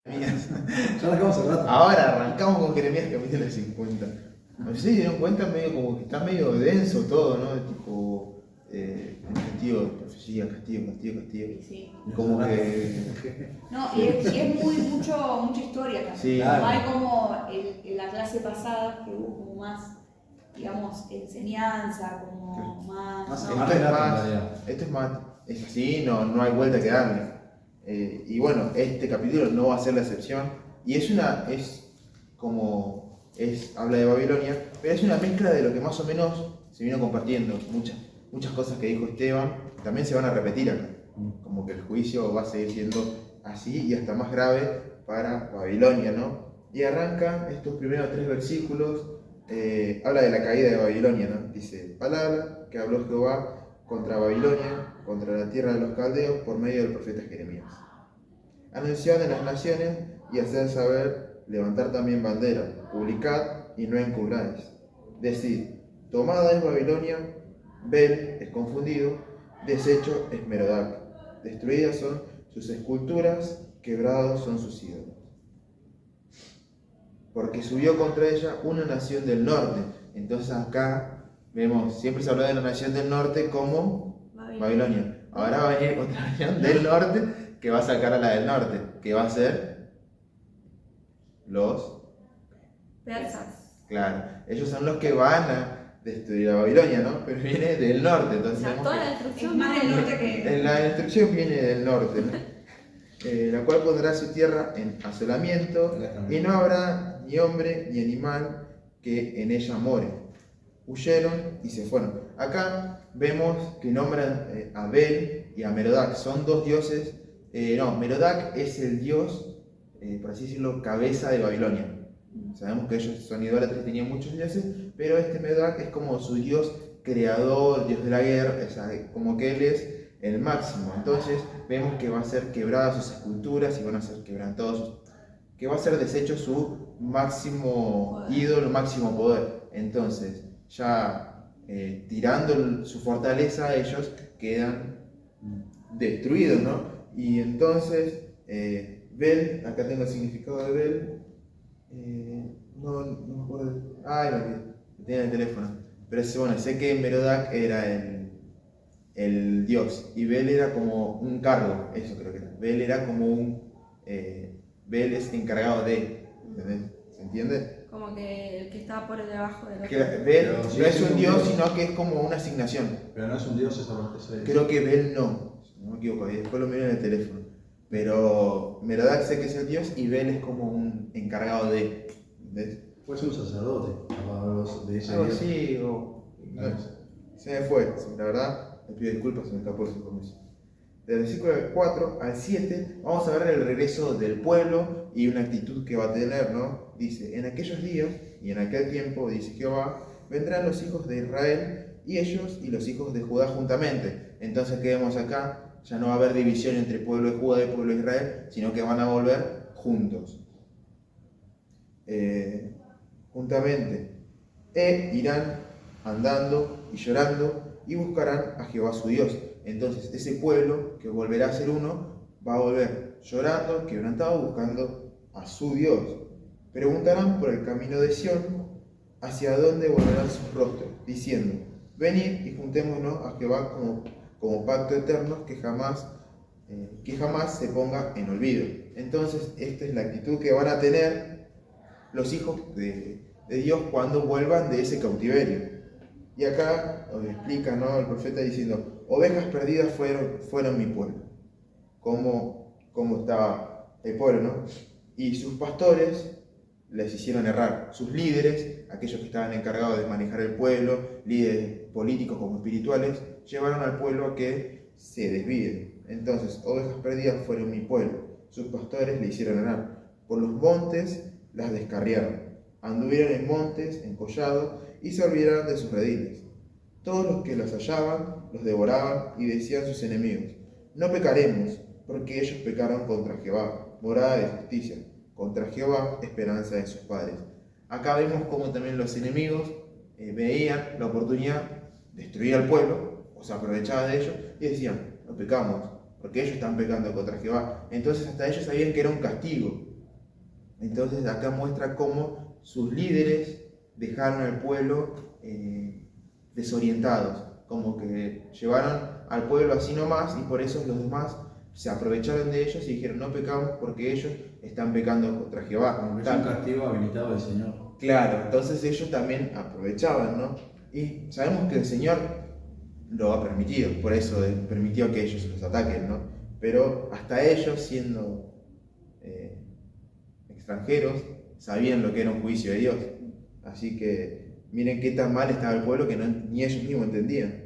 Jeremías. Ya arrancamos hace rato. Ahora arrancamos con Jeremías capítulo 50. No sé si se dieron cuenta, medio como que está medio denso todo, ¿no? Tipo, en el sentido de profecía, castigo. Sí. Como que. No, y es mucha historia también. Sí, claro. No hay como en la clase pasada que hubo como más, digamos, enseñanza, como más. Más ¿no? Esto es más. Es así, no hay vuelta que darle. Y bueno, este capítulo no va a ser la excepción. Y habla de Babilonia, pero es una mezcla de lo que más o menos se vino compartiendo. Muchas cosas que dijo Esteban también se van a repetir acá. Como que el juicio va a seguir siendo así y hasta más grave para Babilonia, ¿no? Y arranca estos primeros 3 versículos, habla de la caída de Babilonia, ¿no? Dice, palabra que habló Jehová contra Babilonia, contra la tierra de los caldeos, por medio del profeta Jeremías. Anunciad en las naciones y haced saber, levantar también bandera, publicad y no encubráis. Decid, tomada es Babilonia, Bel es confundido, deshecho es Merodac, destruidas son sus esculturas, quebrados son sus ídolos. Porque subió contra ella una nación del norte. Entonces acá vemos, siempre se habla de la nación del norte como Babilonia. Ahora va a venir otra nación del norte que va a sacar a la del norte, que va a ser los Persas. Claro, ellos son los que van a destruir a Babilonia, ¿no? Pero viene del norte, entonces O sea, vemos toda la que destrucción Es más del norte que. la destrucción viene del norte, ¿no? La cual pondrá su tierra en asolamiento, y no habrá ni hombre ni animal que en ella more. Huyeron y se fueron. Acá vemos que nombran a Bel y a Merodac, son 2 dioses. Merodac es el dios, por así decirlo, cabeza de Babilonia. Sabemos que ellos son idólatras y tenían muchos dioses, pero este Merodac es como su dios creador, dios de la guerra, o sea, como que él es el máximo. Entonces vemos que va a ser quebradas sus esculturas y van a ser quebrantados que va a ser deshecho su máximo ídolo, máximo poder. Entonces, ya tirando su fortaleza, ellos quedan destruidos, ¿no? Y entonces, Bel, acá tengo el significado de Bel, no me acuerdo. Ay, lo tenía en el teléfono. Pero bueno, sé que Merodac era el dios y Bel era como un cargo, eso creo que era. Bel era como Bel es encargado de, ¿entendés? ¿Se entiende? como que el que estaba por debajo del otro. Que Bel Pero no sí, es sí, un dios, dios. sino que es como una asignación. Pero no es un dios ese. Creo que Bel no, si no me equivoco, y después lo miro en el teléfono. Pero Merodac sé que es el dios y Bel es como un encargado de, ¿entendés? Puede ser un sacerdote, de ese Algo dios. así, se me fue, la verdad, me pido disculpas, se me escapó esa información. Del versículo 4 al 7 vamos a ver el regreso del pueblo y una actitud que va a tener, ¿no? Dice, en aquellos días y en aquel tiempo, dice Jehová, vendrán los hijos de Israel y ellos y los hijos de Judá juntamente. Entonces, ¿qué vemos acá? Ya no va a haber división entre pueblo de Judá y pueblo de Israel, sino que van a volver juntos. Juntamente. Irán andando y llorando y buscarán a Jehová su Dios. Entonces ese pueblo que volverá a ser uno va a volver llorando, quebrantado, buscando a su Dios. Preguntarán por el camino de Sión, hacia dónde volverán sus rostros, diciendo, venid y juntémonos a Jehová como pacto eterno que jamás se ponga en olvido. Entonces esta es la actitud que van a tener los hijos de Dios cuando vuelvan de ese cautiverio. Y acá nos explica, ¿no?, el profeta diciendo, ovejas perdidas fueron mi pueblo. Cómo estaba el pueblo, ¿no? Y sus pastores les hicieron errar. Sus líderes, aquellos que estaban encargados de manejar el pueblo, líderes políticos como espirituales, llevaron al pueblo a que se desvíe. Entonces, ovejas perdidas fueron mi pueblo. Sus pastores le hicieron errar. Por los montes las descarriaron. Anduvieron en montes, en collados, y se olvidaron de sus rediles. Todos los que los hallaban, los devoraban, y decían sus enemigos, no pecaremos, porque ellos pecaron contra Jehová, morada de justicia, contra Jehová, esperanza de sus padres. Acá vemos cómo también los enemigos veían la oportunidad de destruir al pueblo, o se aprovechaban de ellos, y decían, no pecamos, porque ellos están pecando contra Jehová. Entonces hasta ellos sabían que era un castigo. Entonces acá muestra cómo sus líderes dejaron al pueblo desorientados, como que llevaron al pueblo así nomás y por eso los demás se aprovecharon de ellos y dijeron no pecamos porque ellos están pecando contra Jehová. Como que es un castigo habilitado del Señor. Claro, entonces ellos también aprovechaban, ¿no? Y sabemos que el Señor lo ha permitido, por eso permitió que ellos los ataquen, ¿no? Pero hasta ellos, siendo extranjeros, sabían lo que era un juicio de Dios. Así que miren qué tan mal estaba el pueblo que ni ellos mismos entendían.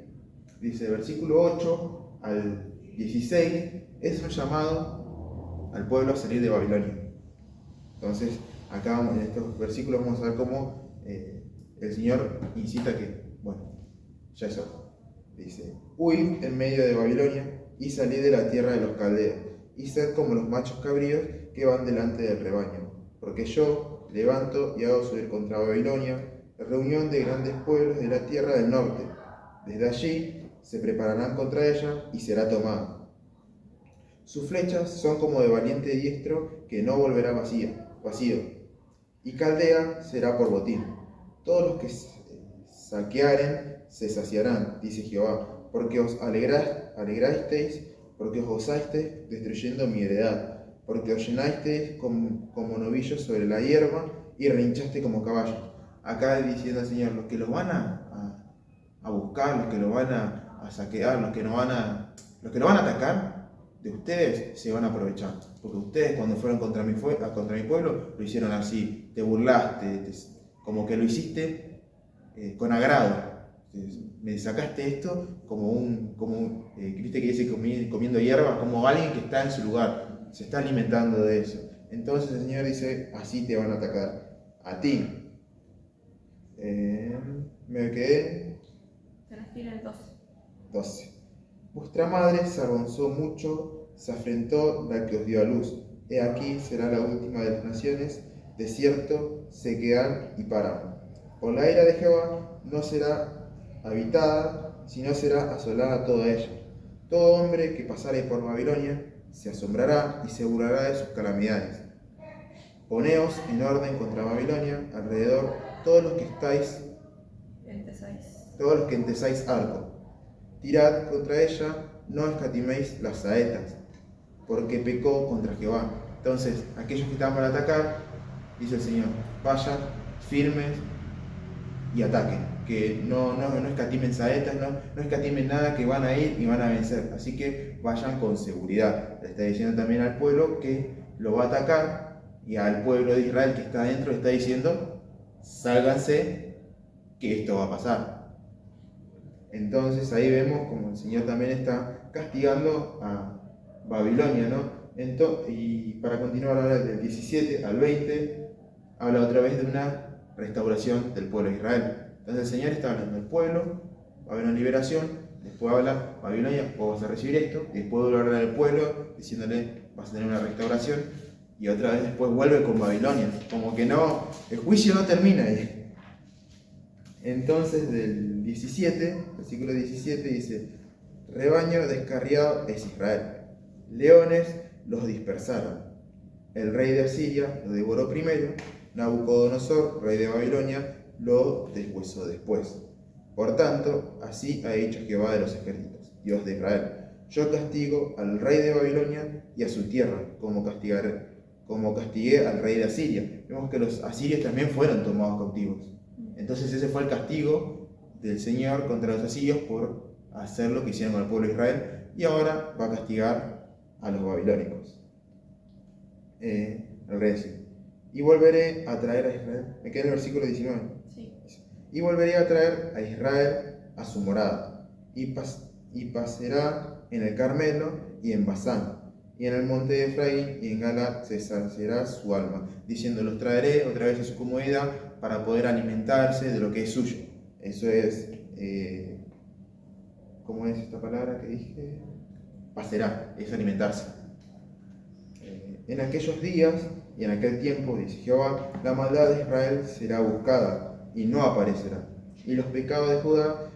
Dice, versículo 8 al 16, es un llamado al pueblo a salir de Babilonia. Entonces, acá en estos versículos vamos a ver cómo el Señor incita que, bueno, ya es hora. Dice, huid en medio de Babilonia y salid de la tierra de los caldeos, y sed como los machos cabríos que van delante del rebaño, porque yo levanto y hago subir contra Babilonia la reunión de grandes pueblos de la tierra del norte. Desde allí se prepararán contra ella y será tomada. Sus flechas son como de valiente diestro que no volverá vacío, y Caldea será por botín. Todos los que saquearen se saciarán, dice Jehová, porque os alegrasteis, porque os gozasteis destruyendo mi heredad, porque os llenasteis como novillos sobre la hierba y rehinchaste como caballos. Acá diciendo al Señor, los que los van a buscar, los que los van a saquear, los que lo van a atacar, de ustedes se van a aprovechar. Porque ustedes cuando fueron contra mi pueblo, lo hicieron así, te burlaste, como que lo hiciste con agrado. Me sacaste esto viste que dice comiendo hierba, como alguien que está en su lugar, se está alimentando de eso. Entonces el Señor dice, así te van a atacar, a ti. Me quedé. Transfiere el 12. 12. Vuestra madre se avergonzó mucho, se afrentó la que os dio a luz. He aquí será la última de las naciones, de cierto sequean y paran. Por la ira de Jehová no será habitada, sino será asolada toda ella. Todo hombre que pasare por Babilonia se asombrará y se burlará de sus calamidades. Poneos en orden contra Babilonia, alrededor, todos los que entesáis arco. Tirad contra ella, no escatiméis las saetas, porque pecó contra Jehová. Entonces, aquellos que estaban para atacar, dice el Señor, vayan firmes y ataquen, que no escatimen saetas, no escatimen nada, que van a ir y van a vencer. Así que vayan con seguridad. Le está diciendo también al pueblo que lo va a atacar, y al pueblo de Israel que está adentro le está diciendo, sálganse, que esto va a pasar. Entonces ahí vemos como el Señor también está castigando a Babilonia, ¿no? Y para continuar ahora del 17 al 20, habla otra vez de una restauración del pueblo de Israel. Entonces el Señor está hablando del pueblo, va a haber una liberación, después habla, Babilonia, vos vas a recibir esto, y después vuelve a hablar del pueblo, diciéndole, vas a tener una restauración, y otra vez después vuelve con Babilonia, como que no, el juicio no termina ahí. Entonces del 17, versículo 17 dice, rebaño descarriado es Israel, leones los dispersaron, el rey de Asiria lo devoró primero, Nabucodonosor, rey de Babilonia, lo deshuesó después. Por tanto, así ha dicho Jehová de los ejércitos, Dios de Israel, yo castigo al rey de Babilonia y a su tierra, como castigué al rey de Asiria. Vemos que los asirios también fueron tomados cautivos. Entonces ese fue el castigo del Señor contra los asirios por hacer lo que hicieron con el pueblo de Israel, y ahora va a castigar a los babilónicos. El rey dice, y volveré a traer a Israel. Me queda en el versículo 19. Sí. Y volveré a traer a Israel a su morada, y pasará en el Carmelo y en Basán, y en el monte de Efraín y en Galaad se saciará su alma, diciendo, los traeré otra vez a su comodidad para poder alimentarse de lo que es suyo. Eso es, ¿cómo es esta palabra que dije? Pasará, es alimentarse. En aquellos días y en aquel tiempo, dice Jehová, la maldad de Israel será buscada y no aparecerá, y los pecados de Judá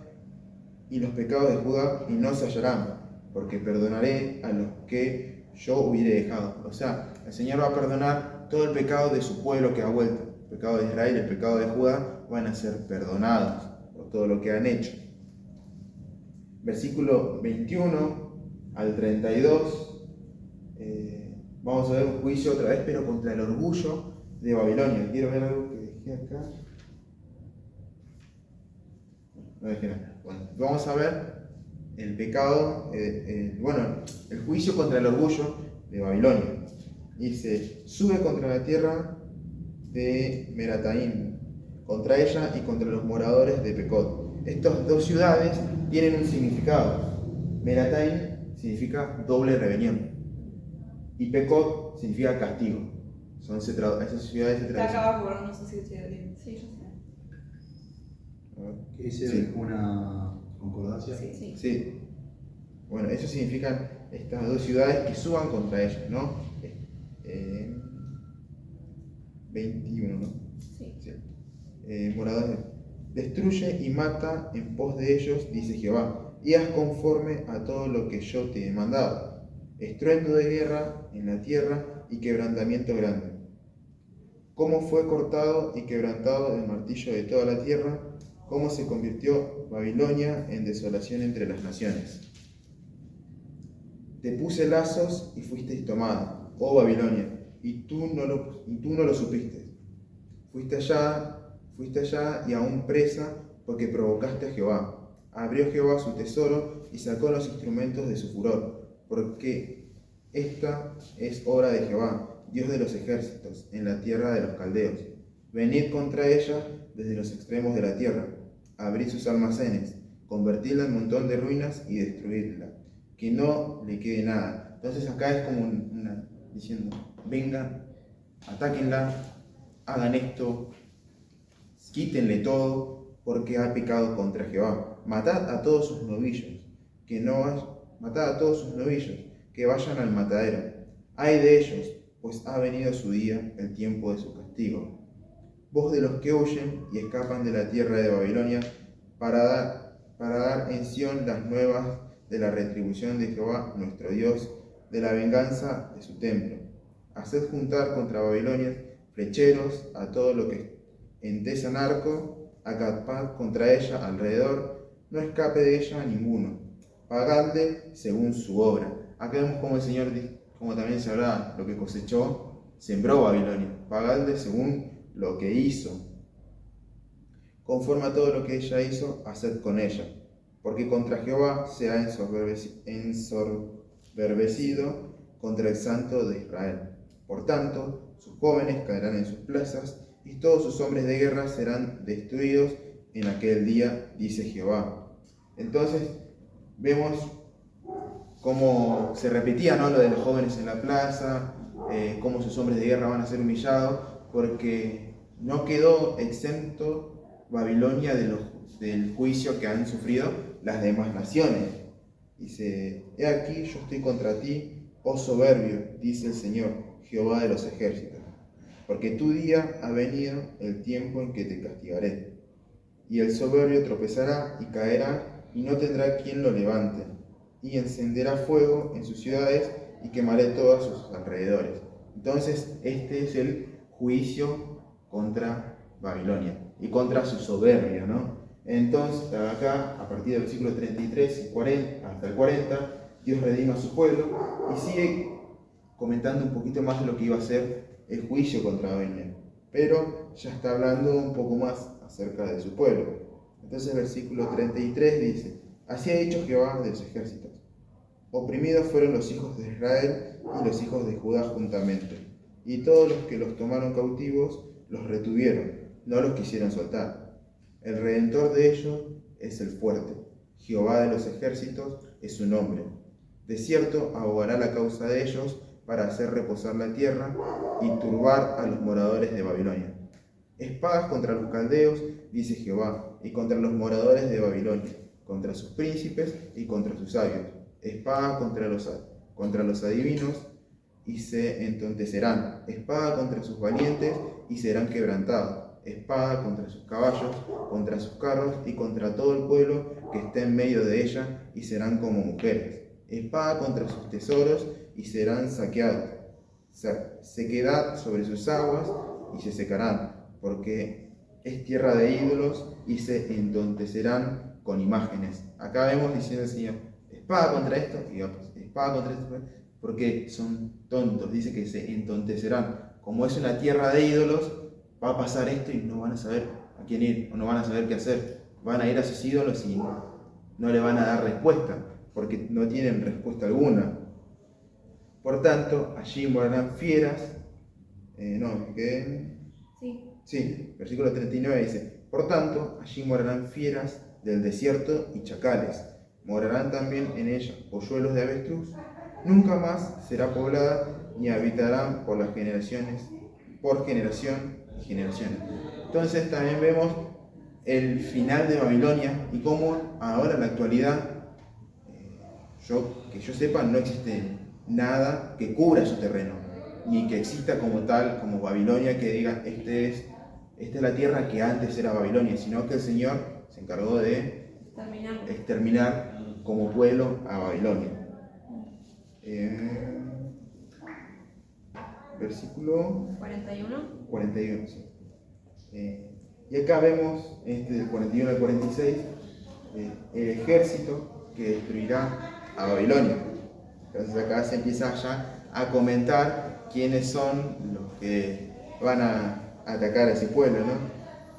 y no se hallarán, porque perdonaré a los que yo hubiere dejado. O sea, el Señor va a perdonar todo el pecado de su pueblo que ha vuelto. El pecado de Israel y el pecado de Judá van a ser perdonados por todo lo que han hecho. Versículo 21 al 32. Vamos a ver un juicio otra vez, pero contra el orgullo de Babilonia. Quiero ver algo que dejé acá. No dejé nada. Bueno, vamos a ver el pecado, el juicio contra el orgullo de Babilonia. Dice, sube contra la tierra de Merataim, contra ella y contra los moradores de Pecod. Estas dos ciudades tienen un significado. Merataim significa doble rebelión y Pecod significa castigo. Esas ciudades se Está traducen. acá abajo, pero no sé si estoy bien. Sí, yo sé. ¿Qué dice? Sí. ¿Una concordancia? Sí. Sí. Sí. Bueno, eso significan estas dos ciudades que suban contra ellas, ¿no? 21, ¿no? Sí. Sí. Moradores. Destruye y mata en pos de ellos, dice Jehová, y haz conforme a todo lo que yo te he mandado. Estruendo de guerra en la tierra y quebrantamiento grande. Cómo fue cortado y quebrantado el martillo de toda la tierra, cómo se convirtió Babilonia en desolación entre las naciones. Te puse lazos y fuisteis tomada, oh Babilonia, y tú no lo supiste. Fuiste allá y aún presa, porque provocaste a Jehová. Abrió Jehová su tesoro y sacó los instrumentos de su furor, porque esta es obra de Jehová, Dios de los ejércitos, en la tierra de los caldeos. Venid contra ella desde los extremos de la tierra, abrid sus almacenes, convertidla en montón de ruinas y destruidla, que no le quede nada. Entonces acá es como diciendo, vengan, atáquenla, hagan esto, quítenle todo, porque ha pecado contra Jehová. Matad a todos sus novillos, que vayan al matadero. Ay de ellos, pues ha venido su día, el tiempo de su castigo. Voz de los que huyen y escapan de la tierra de Babilonia, para dar en Sión las nuevas de la retribución de Jehová nuestro Dios, de la venganza de su templo. Haced juntar contra Babilonia flecheros a todo lo que entesan arco, acampad contra ella alrededor, no escape de ella ninguno. Pagadle según su obra. Acá vemos como el Señor, como también se habla, lo que cosechó, sembró Babilonia. Pagadle según lo que hizo. Conforme a todo lo que ella hizo, haced con ella. Porque contra Jehová se ha ensoberbecido contra el Santo de Israel. Por tanto, sus jóvenes caerán en sus plazas, y todos sus hombres de guerra serán destruidos en aquel día, dice Jehová. Entonces, vemos cómo se repetía, ¿no?, lo de los jóvenes en la plaza, cómo sus hombres de guerra van a ser humillados, porque no quedó exento Babilonia del juicio que han sufrido las demás naciones. Dice, he aquí yo estoy contra ti, oh soberbio, dice el Señor, Jehová de los ejércitos, porque tu día ha venido el tiempo en que te castigaré. Y el soberbio tropezará y caerá, y no tendrá quien lo levante, y encenderá fuego en sus ciudades, y quemaré todos sus alrededores. Entonces, este es el juicio contra Babilonia, y contra su soberbia, ¿no? Entonces, acá, a partir del versículo 33 y 40, hasta el 40, Dios redime a su pueblo, y sigue comentando un poquito más de lo que iba a ser el juicio contra Babilonia, pero ya está hablando un poco más acerca de su pueblo. Entonces versículo 33 dice, así ha dicho Jehová de los ejércitos, oprimidos fueron los hijos de Israel y los hijos de Judá juntamente, y todos los que los tomaron cautivos los retuvieron, no los quisieron soltar. El redentor de ellos es el fuerte, Jehová de los ejércitos es su nombre. De cierto abogará la causa de ellos para hacer reposar la tierra y turbar a los moradores de Babilonia. Espadas contra los caldeos, dice Jehová, y contra los moradores de Babilonia, contra sus príncipes y contra sus sabios. Espada contra los adivinos, y se entontecerán. Espada contra sus valientes, y serán quebrantados. Espada contra sus caballos, contra sus carros, y contra todo el pueblo que esté en medio de ella, y serán como mujeres. Espada contra sus tesoros, y serán saqueados. sequedad sobre sus aguas y se secarán, porque es tierra de ídolos y se entontecerán con imágenes. Acá vemos diciendo el Señor, espada contra esto, y espada contra esto, porque son tontos, dice que se entontecerán. Como es una tierra de ídolos, va a pasar esto y no van a saber a quién ir, o no van a saber qué hacer. Van a ir a sus ídolos y no le van a dar respuesta, porque no tienen respuesta alguna. Por tanto, allí morarán fieras. Sí, versículo 39 dice, por tanto, allí morarán fieras del desierto y chacales. Morarán también en ella polluelos de avestruz. Nunca más será poblada, ni habitarán por las generaciones, por generación y generaciones. Entonces también vemos el final de Babilonia y cómo ahora en la actualidad, que yo sepa, no existe nada que cubra su terreno, ni que exista como tal, como Babilonia, que diga, esta es la tierra que antes era Babilonia, sino que el Señor se encargó de exterminar como pueblo a Babilonia. Versículo 41. Sí. Y acá vemos del 41 al 46 el ejército que destruirá a Babilonia. Entonces acá se empieza ya a comentar quiénes son los que van a atacar a ese pueblo, ¿no?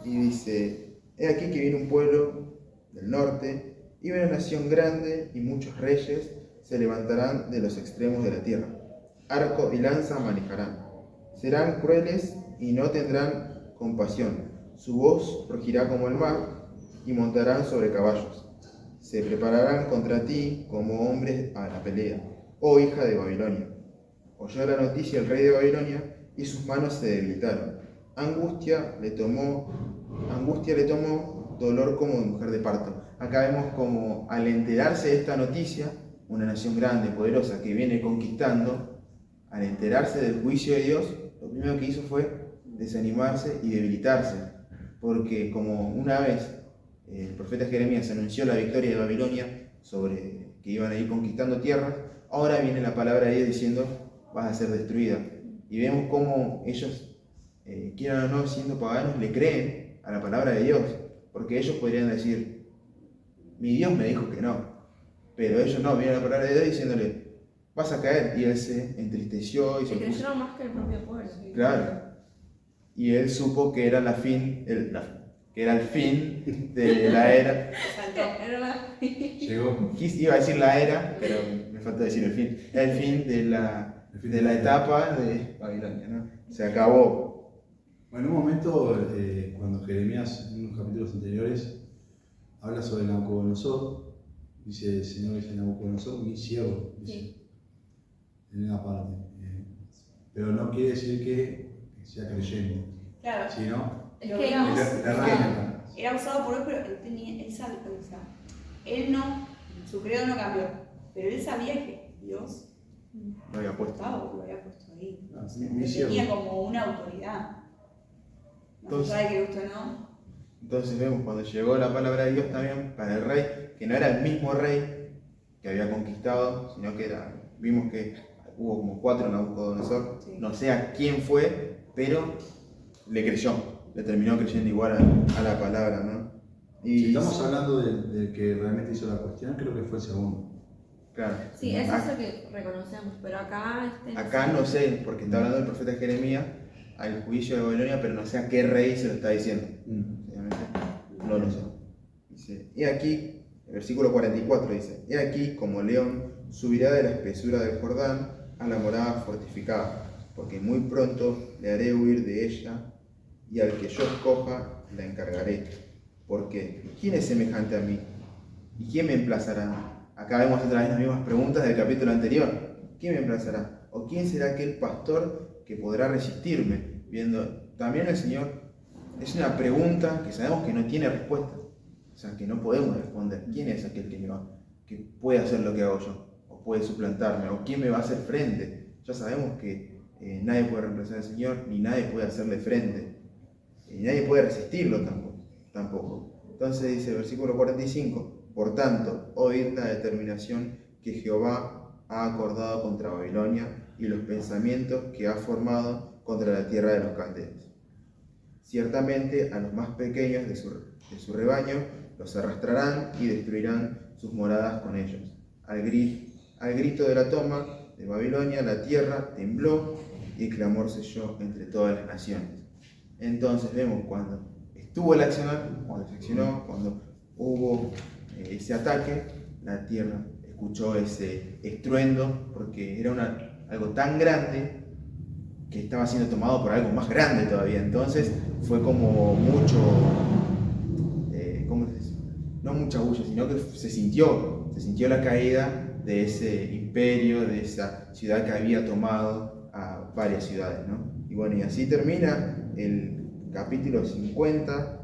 Y dice, he aquí que viene un pueblo del norte, y una nación grande, y muchos reyes se levantarán de los extremos de la tierra. Arco y lanza manejarán. Serán crueles y no tendrán compasión. Su voz rugirá como el mar, y montarán sobre caballos. Se prepararán contra ti como hombres a la pelea, oh hija de Babilonia. Oyó la noticia el rey de Babilonia, y sus manos se debilitaron. Angustia le tomó, dolor como de mujer de parto. Acá vemos como al enterarse de esta noticia, una nación grande, poderosa, que viene conquistando, al enterarse del juicio de Dios, lo primero que hizo fue desanimarse y debilitarse. Porque como una vez el profeta Jeremías anunció la victoria de Babilonia sobre que iban a ir conquistando tierras, ahora viene la palabra de Dios diciendo, vas a ser destruida. Y vemos cómo ellos, quieran o no, siendo paganos, le creen a la palabra de Dios. Porque ellos podrían decir, mi Dios me dijo que no. Pero ellos no, vienen a la palabra de Dios diciéndole, vas a caer. Y él se entristeció y se puso. Creyeron más que el propio pueblo. Claro. Y él supo que era que era el fin de la era. Llegó. Iba a decir la era, pero me falta decir el fin. Era el fin de la etapa de Babilonia, ¿no? Se acabó. Bueno, en un momento, cuando Jeremías, en unos capítulos anteriores, habla sobre Nabucodonosor, dice el Señor, dice Nabucodonosor, mi siervo, dice, Sí. en una parte. Pero no quiere decir que sea creyente, Claro. sino Es Lo que vimos. le reina. Era usado por él, pero él sabía, o sea, él no, su credo no cambió, pero él sabía que Dios Lo había puesto. lo había puesto ahí. Ah, O mi sea, siervo. tenía como una autoridad. No sabe que gusto no. Entonces vemos cuando llegó la palabra de Dios también para el rey, que no era el mismo rey que había conquistado, sino que vimos que hubo como 4 Nabucodonosor, Sí. no sé a quién fue, pero le creyó, le terminó creyendo igual a la palabra, ¿no? Y Si estamos hablando del que realmente hizo la cuestión, creo que fue el segundo. claro, Sí, es eso que reconocemos, pero acá... acá no sé, porque está hablando el profeta Jeremías al juicio de Babilonia, pero no sé a qué rey se lo está diciendo. Obviamente, no lo sé. Dice, y aquí, el versículo 44 dice, y aquí como león subirá de la espesura del Jordán a la morada fortificada, porque muy pronto le haré huir de ella, y al que yo escoja la encargaré. Porque ¿quién es semejante a mí? ¿Y quién me emplazará? Acá vemos otra vez las mismas preguntas del capítulo anterior. ¿Quién me emplazará? ¿O quién será aquel pastor que podrá resistirme? Viendo, también el Señor, es una pregunta que sabemos que no tiene respuesta. O sea, que no podemos responder. ¿Quién es aquel que puede hacer lo que hago yo? ¿O puede suplantarme? ¿O quién me va a hacer frente? Ya sabemos que nadie puede reemplazar al Señor, ni nadie puede hacerle frente. Y nadie puede resistirlo tampoco. Entonces dice el versículo 45, por tanto, oíd la determinación que Jehová ha acordado contra Babilonia y los pensamientos que ha formado contra la tierra de los caldeos. Ciertamente a los más pequeños de su rebaño los arrastrarán y destruirán sus moradas con ellos. Al grito de la toma de Babilonia, la tierra tembló y el clamor cesó entre todas las naciones. Entonces vemos cuando estuvo el accionar, cuando se accionó, cuando hubo ese ataque, la tierra escuchó ese estruendo, porque era algo tan grande que estaba siendo tomado por algo más grande todavía. Entonces fue como mucho, ¿cómo se dice? No mucha bulla, sino que se sintió la caída de ese imperio, de esa ciudad que había tomado a varias ciudades, ¿no? Y bueno, y así termina el capítulo 50